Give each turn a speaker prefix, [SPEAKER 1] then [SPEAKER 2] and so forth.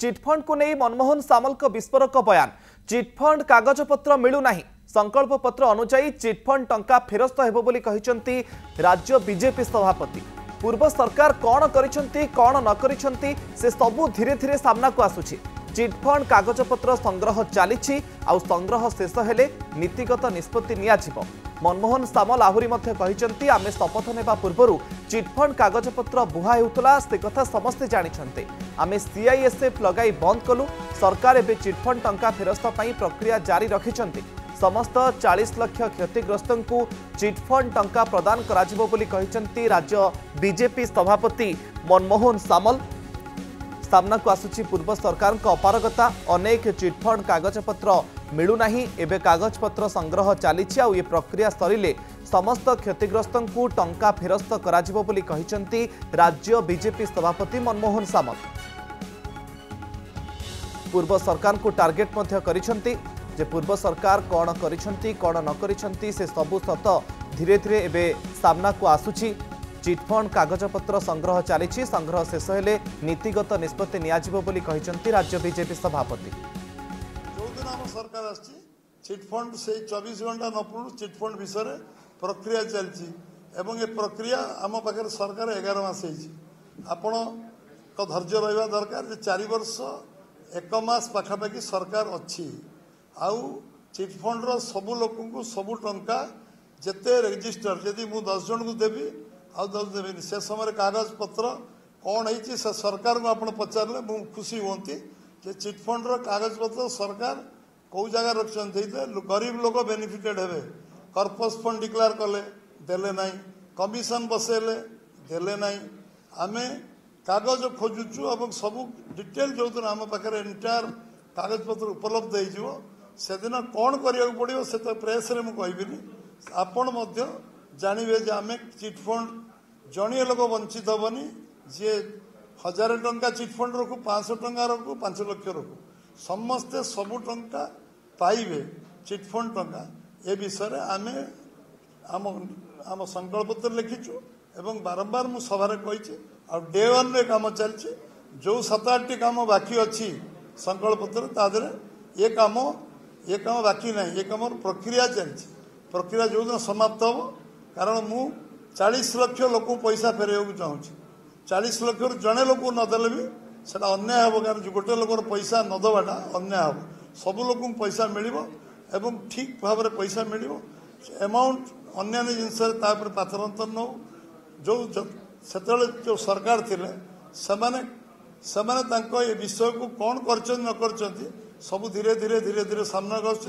[SPEAKER 1] Chit fund को नहीं मनमोहन सामल को विस्फोरक बयान। चिटफंड कागजपत्र मिलू नहीं, संकल्प पत्र अनुसार चिटफंड टंका फेरस्त हेबो बोली कहिसंती राज्य बीजेपी सभापति। पूर्व सरकार कौन करिसंती कौन न करिसंती से सबू धीरे धीरे सामना को आसुछि। चिटफंड कागजपत्र संग्रह चली आउ संग्रह शेष हेले नीतिगत निष्पत्ति नियाजिबो। मनमोहन सामल आहुरी मध्य कहिसंती आमे शपथ नेबा पूर्वरु चिटफंड कागजपत्र बुहा हेउतला से कथा समस्ते जानिछन्ते। आमे सीआईएसएफ लगाई बंद कलु। सरकार एबे चिटफंड टंका फेरस्त पई प्रक्रिया जारी रखिछन्ते। समस्त 40 लाख क्षतिग्रस्तों को चिटफंड टंका प्रदान कराजिबो बोली कहिसंती राज्य बीजेपी सभापति मनमोहन सामल। सामना को आसुची पूर्व सरकार का अपारगता। अनेक चिटफंड कागजपत्र मिलू नहीं, एबे कागजपत्र संग्रह चली आउ ये प्रक्रिया सरिले समस्त क्षतिग्रस्तों को टंका फेरस्त कराजिबो बोली कहिसंती राज्य बीजेपी सभापति मनमोहन सामल। पूर्व सरकार को टार्गेट मध्य करिसंती जे पूर्व सरकार कौन करिसंती कौन न करिसंती से सबु सत धीरे धीरे एबे सामना को आसुची। चिटफंड कागजपत्र संग्रह चली, संग्रह शेष हेले नीतिगत निष्पत्ति नियाजिबो बोली कहिसंती राज्य बीजेपी सभापति।
[SPEAKER 2] जो दिन आम सरकार आछि चिटफंड से 24 घंटा न पूर्व चिटफंड विषय प्रक्रिया चलछि एवं ये प्रक्रिया आम पाखे सरकार 11 मास आपण तो धैर्य रहा दरकार। 4 वर्ष 1 मास पाखापाखि सरकार अच्छी आउ चिटफंड सबू लोक को सबू टंका जिते रेजिस्टर जदि मु 10 जन को देवी आउ 10 देवी से समय कागज पत्र कौन है सरकार को आप पचारे मुझे खुशी हमें कि चिटफंड कागज पत्र सरकार कौ जगह रखते गरीब लोग बेनिफिटेड हे। कर्पस फंड डिक्लेयर कले देले नहीं, कमिशन बसेले देले नहीं। आमे कागज खोजुचु और सबू डिटेल जो दिन आम पाखे एंटायर कागज पत्र उपलब्ध हो से दिन कौन करिया पड़ो से तो प्रेस रे मुझे कहबिनी। आपण मध्य जानवे जे आमे चिटफंड जड़िए लोक वंचित हेनी जी 1000 टंका चिटफंड रखु 500 टंका रखु 5 लाख रखु समस्ते सबू टंका पाइबे चिटफंड टंका ए विषय आमे आम संकल्प पत्र लिखिचु एवं बारंबार मु सभारे कही डे 1 रे काम चलछि। जो 7-8 काम बाकी अच्छी संकल्प पत्र तादरे ये काम बाकी नहीं, ये काम प्रक्रिया चलछि। प्रक्रिया जो दिन समाप्त हो कारण मु 40 लाख लोक पैसा फेरैया चाहूँ। 40 लाख जड़े लोक नदेले भी से अन्याय हम कारण गोटे लोकर पैसा नदबाटा अन्याय हम। सबू लोक पैसा मिल एवं ठीक भाव में पैसा मिल एमाउंट अन्य जिनस पातरंतर नौ जो जो सरकार थिले से विषय को कौन कर न कर सब धीरे धीरे धीरे धीरे सामना कर